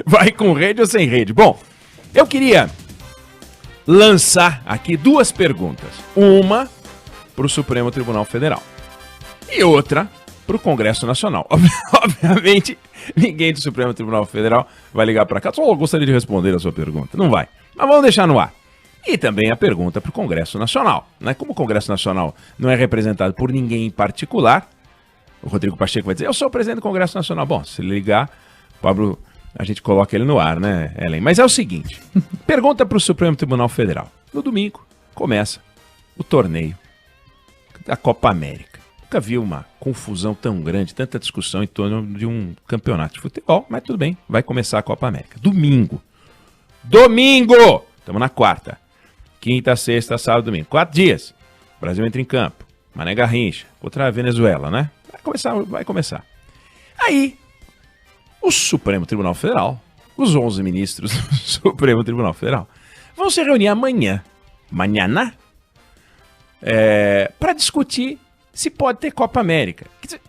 vai com rede ou sem rede? Bom, eu queria lançar aqui duas perguntas. Uma para o Supremo Tribunal Federal e outra para o Congresso Nacional. Obviamente, ninguém do Supremo Tribunal Federal vai ligar para cá. Só gostaria de responder a sua pergunta. Não vai. Mas vamos deixar no ar. E também a pergunta para o Congresso Nacional. Né? Como o Congresso Nacional não é representado por ninguém em particular, o Rodrigo Pacheco vai dizer, eu sou o presidente do Congresso Nacional. Bom, se ele ligar, Pablo, a gente coloca ele no ar, né, Ellen? Mas é o seguinte, pergunta para o Supremo Tribunal Federal. No domingo, começa o torneio da Copa América. Nunca vi uma confusão tão grande, tanta discussão em torno de um campeonato de futebol, mas tudo bem, vai começar a Copa América. Domingo! Estamos na quarta. Quinta, sexta, sábado, domingo. 4 dias. O Brasil entra em campo. Mané Garrincha contra a Venezuela, né? Vai começar. Aí, o Supremo Tribunal Federal, os 11 ministros do Supremo Tribunal Federal, vão se reunir amanhã, para discutir se pode ter Copa América. Quer dizer,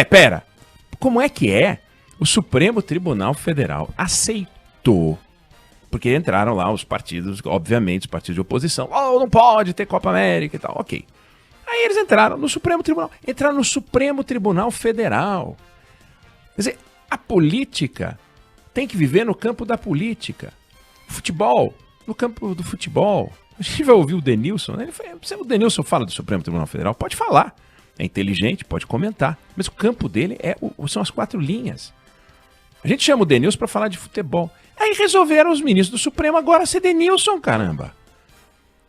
pera. Como é que é? O Supremo Tribunal Federal aceitou, porque entraram lá os partidos, obviamente, os partidos de oposição. Oh, não pode ter Copa América e tal, ok. Aí eles entraram no Supremo Tribunal Federal. Quer dizer, a política tem que viver no campo da política. Futebol, no campo do futebol. A gente vai ouvir o Denilson, né? O Denilson fala do Supremo Tribunal Federal, pode falar. É inteligente, pode comentar. Mas o campo dele são as 4 linhas. A gente chama o Denilson para falar de futebol. Aí resolveram os ministros do Supremo agora ser Denilson, caramba.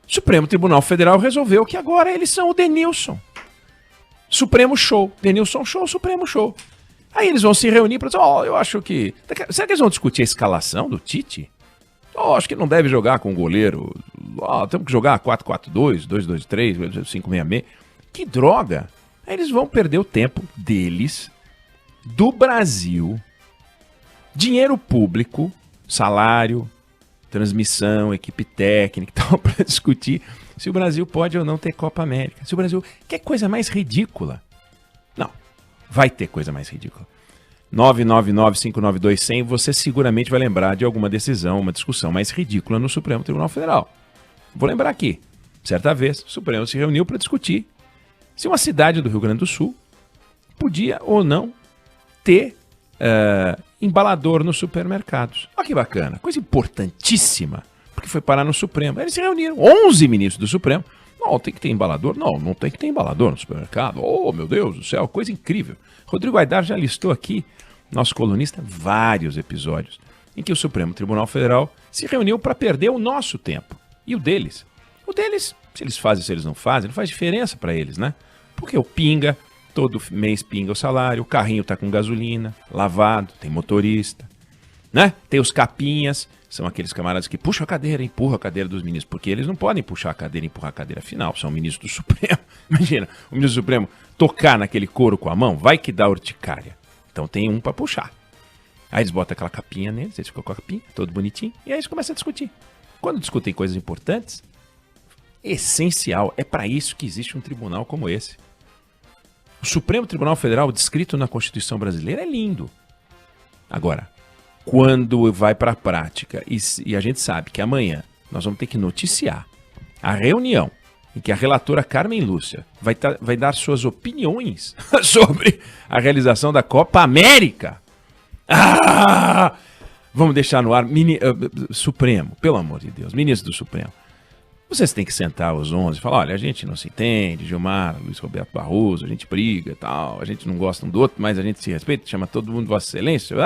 O Supremo Tribunal Federal resolveu que agora eles são o Denilson. Supremo Show. Denilson Show, Supremo Show. Aí eles vão se reunir para dizer, eu acho que... Será que eles vão discutir a escalação do Tite? Acho que não deve jogar com o goleiro. Temos que jogar 4-4-2, 2-2-3, 5-6-6. Que droga! Aí eles vão perder o tempo deles, do Brasil, dinheiro público, salário, transmissão, equipe técnica e tal, para discutir se o Brasil pode ou não ter Copa América. Se o Brasil... Que coisa mais ridícula. Não, vai ter coisa mais ridícula. 999-592-100, você seguramente vai lembrar de alguma decisão, uma discussão mais ridícula no Supremo Tribunal Federal. Vou lembrar aqui. Certa vez, o Supremo se reuniu para discutir se uma cidade do Rio Grande do Sul podia ou não ter embalador nos supermercados. Olha que bacana, coisa importantíssima, porque foi parar no Supremo. Eles se reuniram, 11 ministros do Supremo. Não, tem que ter embalador? Não tem que ter embalador no supermercado. Oh, meu Deus do céu, coisa incrível. Rodrigo Aidar já listou aqui, nosso colunista, vários episódios em que o Supremo Tribunal Federal se reuniu para perder o nosso tempo e o deles. O deles, se eles fazem, se eles não fazem, não faz diferença para eles, né? Porque o pinga, todo mês pinga o salário, o carrinho tá com gasolina, lavado, tem motorista, né? Tem os capinhas, são aqueles camaradas que puxam a cadeira, empurram a cadeira dos ministros, porque eles não podem puxar a cadeira e empurrar a cadeira, afinal, são ministros do Supremo. Imagina, o ministro do Supremo tocar naquele couro com a mão, vai que dá urticária. Então tem um para puxar. Aí eles botam aquela capinha neles, eles ficam com a capinha, todo bonitinho, e aí eles começam a discutir. Quando discutem coisas importantes, essencial, é para isso que existe um tribunal como esse. O Supremo Tribunal Federal, descrito na Constituição brasileira, é lindo. Agora, quando vai para a prática, e a gente sabe que amanhã nós vamos ter que noticiar a reunião em que a relatora Carmen Lúcia vai dar suas opiniões sobre a realização da Copa América. Vamos deixar no ar, Supremo, pelo amor de Deus, ministro do Supremo. Vocês têm que sentar os 11 e falar, olha, a gente não se entende, Gilmar, Luiz Roberto Barroso, a gente briga e tal, a gente não gosta um do outro, mas a gente se respeita, chama todo mundo Vossa Excelência,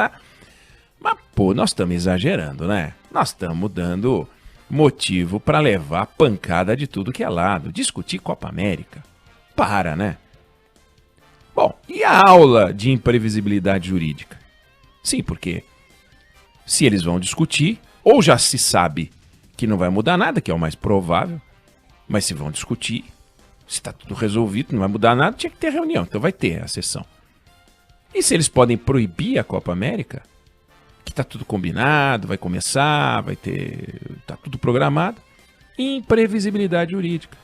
mas, pô, nós estamos exagerando, né? Nós estamos dando motivo para levar pancada de tudo que é lado, discutir Copa América. Para, né? Bom, e a aula de imprevisibilidade jurídica? Sim, porque se eles vão discutir, ou já se sabe que não vai mudar nada, que é o mais provável, mas se vão discutir, se está tudo resolvido, não vai mudar nada, tinha que ter reunião, então vai ter a sessão. E se eles podem proibir a Copa América, que está tudo combinado, vai começar, vai ter, está tudo programado, imprevisibilidade jurídica.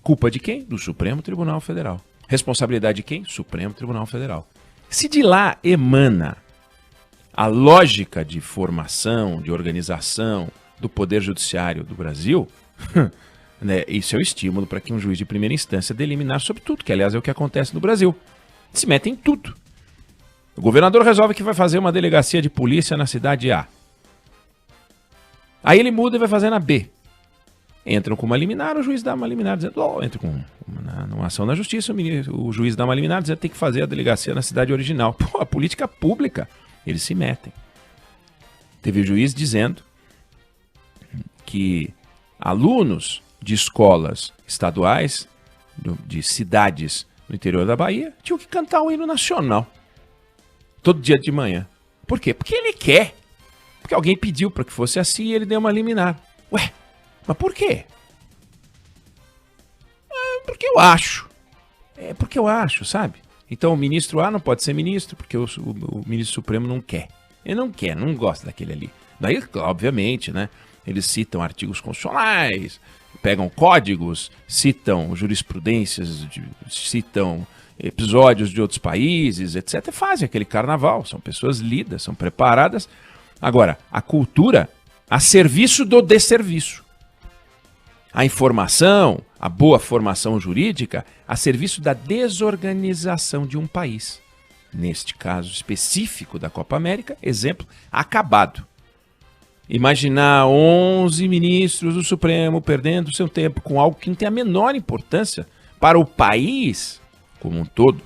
Culpa de quem? Do Supremo Tribunal Federal. Responsabilidade de quem? Supremo Tribunal Federal. Se de lá emana a lógica de formação, de organização do Poder Judiciário do Brasil, né, isso é o estímulo para que um juiz de primeira instância dê liminar sobre tudo, que aliás é o que acontece no Brasil. Se mete em tudo. O governador resolve que vai fazer uma delegacia de polícia na cidade A. Aí ele muda e vai fazer na B. Entram com uma liminar, o juiz dá uma liminar dizendo, entra com uma ação na justiça, o juiz dá uma liminar dizendo que tem que fazer a delegacia na cidade original. Pô, a política pública, eles se metem. Teve o juiz dizendo que alunos de escolas estaduais, de cidades no interior da Bahia, tinham que cantar o hino nacional todo dia de manhã. Por quê? Porque ele quer. Porque alguém pediu para que fosse assim e ele deu uma liminar. Ué, mas por quê? Porque eu acho. É porque eu acho, sabe? Então o ministro A não pode ser ministro porque o ministro Supremo não quer. Ele não quer, não gosta daquele ali. Daí, obviamente, né? Eles citam artigos constitucionais, pegam códigos, citam jurisprudências, citam episódios de outros países, etc. E fazem aquele carnaval. São pessoas lidas, são preparadas. Agora, a cultura a serviço do desserviço. A informação, a boa formação jurídica, a serviço da desorganização de um país. Neste caso específico da Copa América, exemplo, acabado. Imaginar 11 ministros do Supremo perdendo seu tempo com algo que não tem a menor importância para o país como um todo.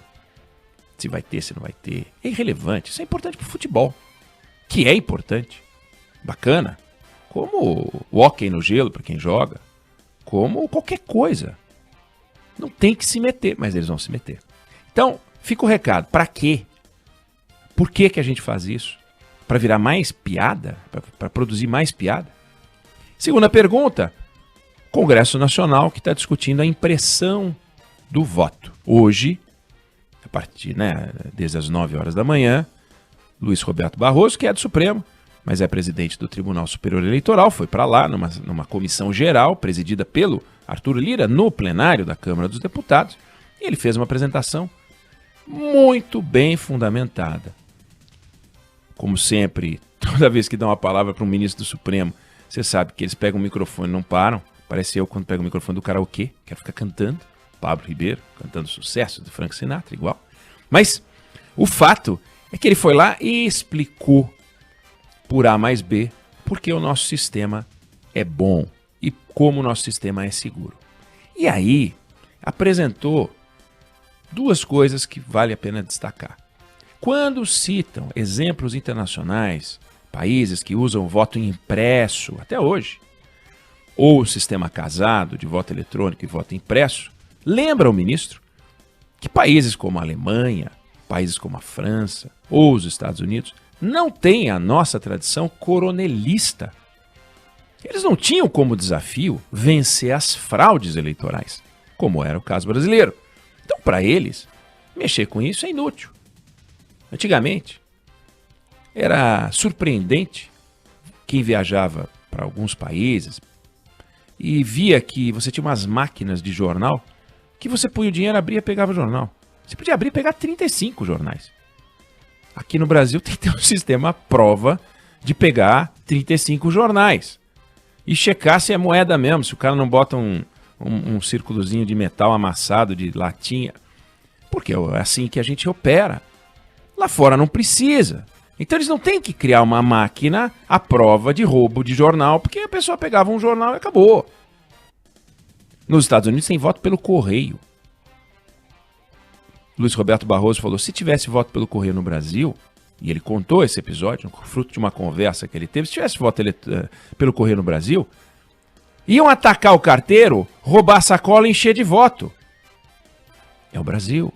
Se vai ter, se não vai ter. É irrelevante. Isso é importante para o futebol, que é importante. Bacana. Como o hóquei no gelo para quem joga. Como qualquer coisa. Não tem que se meter, mas eles vão se meter. Então, fica o recado. Para quê? Por que que a gente faz isso? Para virar mais piada? Para produzir mais piada? Segunda pergunta. Congresso Nacional que está discutindo a impressão do voto. Hoje, a partir, desde as 9 horas da manhã, Luiz Roberto Barroso, que é do Supremo, mas é presidente do Tribunal Superior Eleitoral, foi para lá numa comissão geral, presidida pelo Arthur Lira, no plenário da Câmara dos Deputados, e ele fez uma apresentação muito bem fundamentada. Como sempre, toda vez que dão uma palavra para um ministro do Supremo, você sabe que eles pegam o microfone e não param. Parece eu quando pego o microfone do karaokê, quero ficar cantando. Pablo Ribeiro, cantando sucesso do Frank Sinatra, igual. Mas o fato é que ele foi lá e explicou por A mais B porque o nosso sistema é bom e como o nosso sistema é seguro. E aí apresentou duas coisas que vale a pena destacar. Quando citam exemplos internacionais, países que usam voto impresso até hoje, ou o sistema casado de voto eletrônico e voto impresso, lembra o ministro que países como a Alemanha, países como a França ou os Estados Unidos não têm a nossa tradição coronelista. Eles não tinham como desafio vencer as fraudes eleitorais, como era o caso brasileiro. Então, para eles, mexer com isso é inútil. Antigamente, era surpreendente quem viajava para alguns países e via que você tinha umas máquinas de jornal que você punha o dinheiro, abria e pegava o jornal. Você podia abrir e pegar 35 jornais. Aqui no Brasil tem que ter um sistema à prova de pegar 35 jornais. E checar se é moeda mesmo, se o cara não bota um círculozinho de metal amassado, de latinha. Porque é assim que a gente opera. Lá fora não precisa. Então eles não têm que criar uma máquina à prova de roubo de jornal, porque a pessoa pegava um jornal e acabou. Nos Estados Unidos tem voto pelo correio. Luiz Roberto Barroso falou, se tivesse voto pelo correio no Brasil, e ele contou esse episódio, fruto de uma conversa que ele teve, se tivesse voto pelo correio no Brasil, iam atacar o carteiro, roubar a sacola e encher de voto. É o Brasil.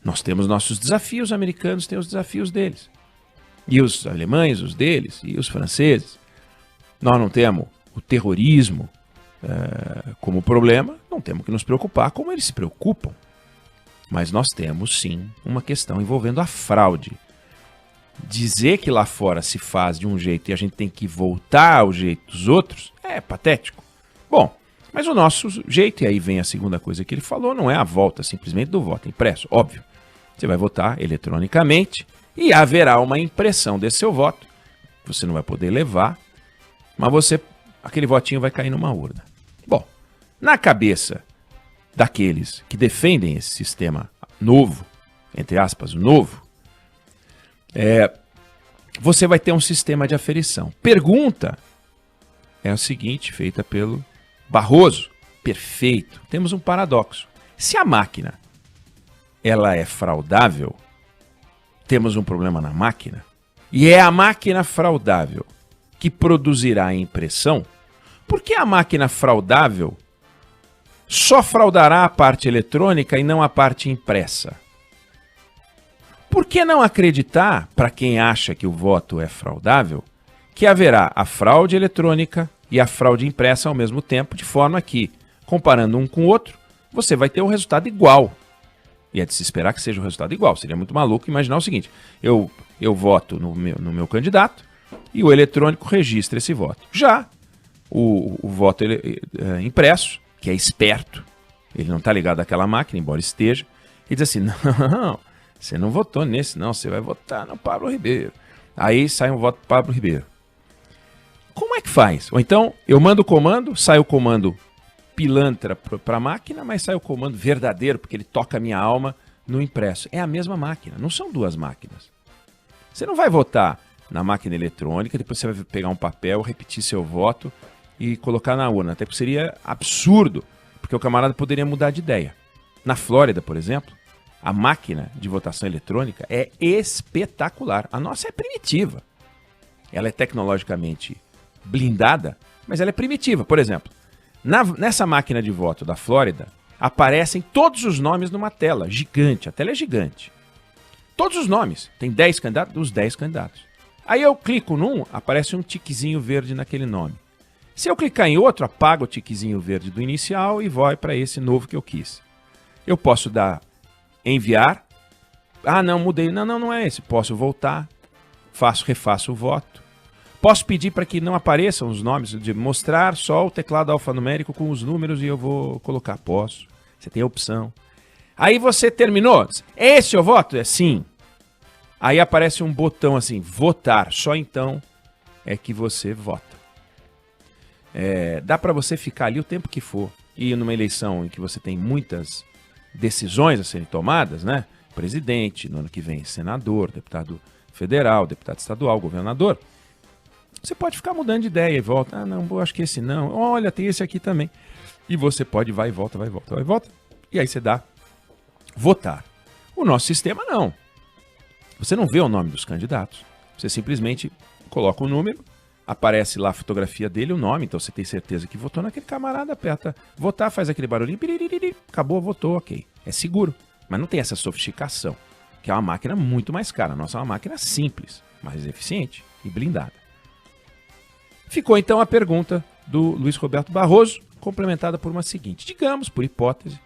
Nós temos nossos desafios, os americanos têm os desafios deles. E os alemães, os deles, e os franceses. Nós não temos o terrorismo como problema, não temos que nos preocupar como eles se preocupam. Mas nós temos, sim, uma questão envolvendo a fraude. Dizer que lá fora se faz de um jeito e a gente tem que voltar ao jeito dos outros é patético. Bom, Mas o nosso jeito, e aí vem a segunda coisa que ele falou, não é a volta simplesmente do voto impresso, óbvio. Você vai votar eletronicamente e haverá uma impressão desse seu voto. Você não vai poder levar, mas aquele votinho vai cair numa urna. Bom, na cabeça daqueles que defendem esse sistema novo, entre aspas, novo, você vai ter um sistema de aferição. Pergunta é a seguinte, feita pelo Barroso. Perfeito. Temos um paradoxo. Se a máquina ela é fraudável, temos um problema na máquina, e é a máquina fraudável que produzirá a impressão, por que a máquina fraudável só fraudará a parte eletrônica e não a parte impressa? Por que não acreditar, para quem acha que o voto é fraudável, que haverá a fraude eletrônica e a fraude impressa ao mesmo tempo, de forma que, comparando um com o outro, você vai ter um resultado igual. E é de se esperar que seja um resultado igual. Seria muito maluco imaginar o seguinte: eu voto no meu candidato e o eletrônico registra esse voto. Já o voto impresso, que é esperto, ele não está ligado àquela máquina, embora esteja, ele diz assim, não, você não votou nesse, não, você vai votar no Pablo Ribeiro. Aí sai um voto para Pablo Ribeiro. Como é que faz? Ou então, eu mando o comando, sai o comando pilantra para a máquina, mas sai o comando verdadeiro, porque ele toca a minha alma no impresso. É a mesma máquina, não são duas máquinas. Você não vai votar na máquina eletrônica, depois você vai pegar um papel, repetir seu voto e colocar na urna. Até porque seria absurdo, porque o camarada poderia mudar de ideia. Na Flórida, por exemplo, a máquina de votação eletrônica é espetacular. A nossa é primitiva. Ela é tecnologicamente blindada, mas ela é primitiva. Por exemplo, nessa máquina de voto da Flórida, aparecem todos os nomes numa tela gigante. A tela é gigante. Todos os nomes. Tem 10 candidatos, os 10 candidatos. Aí eu clico num, aparece um tiquezinho verde naquele nome. Se eu clicar em outro, apaga o tiquezinho verde do inicial e vai para esse novo que eu quis. Eu posso dar enviar. Ah, não, mudei. Não é esse. Posso voltar. Refaço o voto. Posso pedir para que não apareçam os nomes, de mostrar só o teclado alfanumérico com os números e eu vou colocar. Posso. Você tem a opção. Aí você terminou. É esse o voto? É sim. Aí aparece um botão assim, votar. Só então é que você vota. Dá para você ficar ali o tempo que for. E numa eleição em que você tem muitas decisões a serem tomadas, né? Presidente, no ano que vem senador, deputado federal, deputado estadual, governador. Você pode ficar mudando de ideia e volta. Ah, não, eu acho que esse não. Olha, tem esse aqui também. E você pode vai e volta, vai e volta, vai e volta. E aí você dá votar. O nosso sistema não. Você não vê o nome dos candidatos. Você simplesmente coloca o número, aparece lá a fotografia dele, o nome, então você tem certeza que votou naquele camarada, aperta votar, faz aquele barulhinho, acabou, votou, ok. É seguro, mas não tem essa sofisticação, que é uma máquina muito mais cara. A nossa é uma máquina simples, mais eficiente e blindada. Ficou então a pergunta do Luiz Roberto Barroso, complementada por uma seguinte: digamos, por hipótese,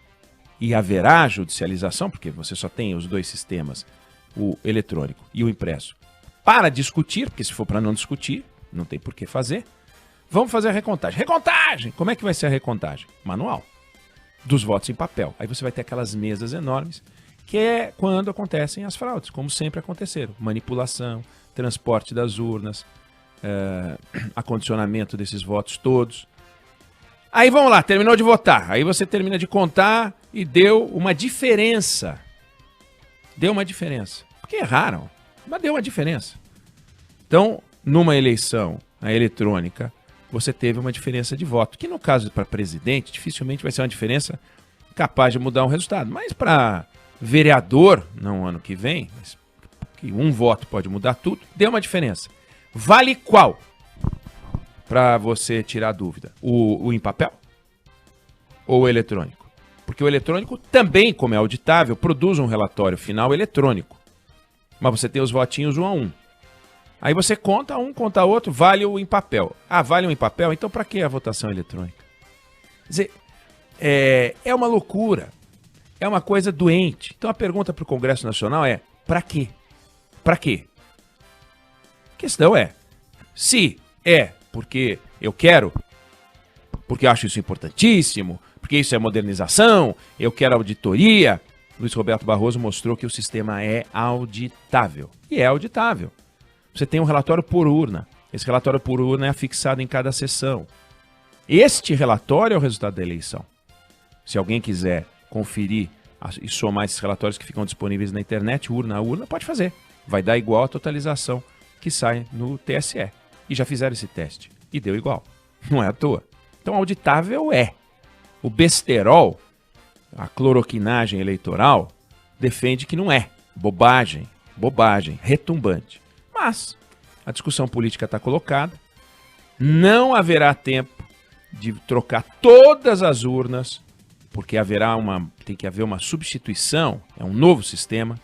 e haverá judicialização, porque você só tem os dois sistemas, o eletrônico e o impresso, para discutir, porque se for para não discutir, não tem por que fazer. Vamos fazer a recontagem. Recontagem! Como é que vai ser a recontagem? Manual. Dos votos em papel. Aí você vai ter aquelas mesas enormes, que é quando acontecem as fraudes, como sempre aconteceram. Manipulação, transporte das urnas, acondicionamento desses votos todos. Aí vamos lá, terminou de votar. Aí você termina de contar e deu uma diferença. Deu uma diferença. Porque erraram, mas deu uma diferença. Então, numa eleição eletrônica, você teve uma diferença de voto, que no caso para presidente, dificilmente vai ser uma diferença capaz de mudar um resultado. Mas para vereador, não ano que vem, que um voto pode mudar tudo, deu uma diferença. Vale qual? Para você tirar a dúvida. O em papel? Ou o eletrônico? Porque o eletrônico também, como é auditável, produz um relatório final eletrônico. Mas você tem os votinhos 1 a 1. Aí você conta um, conta outro, vale o em papel. Ah, vale o em papel? Então para que a votação eletrônica? Quer dizer, é uma loucura. É uma coisa doente. Então a pergunta para o Congresso Nacional é: para quê? Para quê? A questão é, se é porque eu quero, porque eu acho isso importantíssimo, porque isso é modernização, eu quero auditoria. Luiz Roberto Barroso mostrou que o sistema é auditável. E é auditável. Você tem um relatório por urna. Esse relatório por urna é afixado em cada sessão. Este relatório é o resultado da eleição. Se alguém quiser conferir e somar esses relatórios que ficam disponíveis na internet, urna a urna, pode fazer. Vai dar igual a totalização que sai no TSE. E já fizeram esse teste. E deu igual. Não é à toa. Então, auditável é. O besterol, a cloroquinagem eleitoral, defende que não é. Bobagem, bobagem, retumbante. Mas a discussão política está colocada. Não haverá tempo de trocar todas as urnas, porque tem que haver uma substituição, é um novo sistema.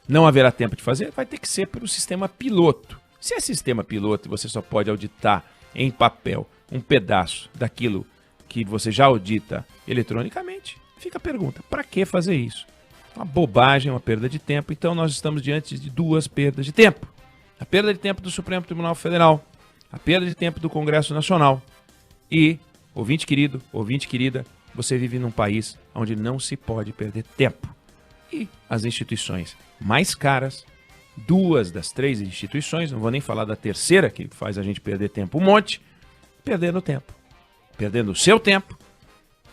Não haverá tempo de fazer, vai ter que ser pelo sistema piloto. Se é sistema piloto e você só pode auditar em papel um pedaço daquilo que você já audita eletronicamente, fica a pergunta, para que fazer isso? Uma bobagem, uma perda de tempo. Então nós estamos diante de duas perdas de tempo. A perda de tempo do Supremo Tribunal Federal, a perda de tempo do Congresso Nacional. E, ouvinte querido, ouvinte querida, você vive num país onde não se pode perder tempo. E as instituições mais caras, duas das três instituições, não vou nem falar da terceira, que faz a gente perder tempo um monte, perdendo tempo. Perdendo o seu tempo,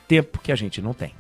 tempo que a gente não tem.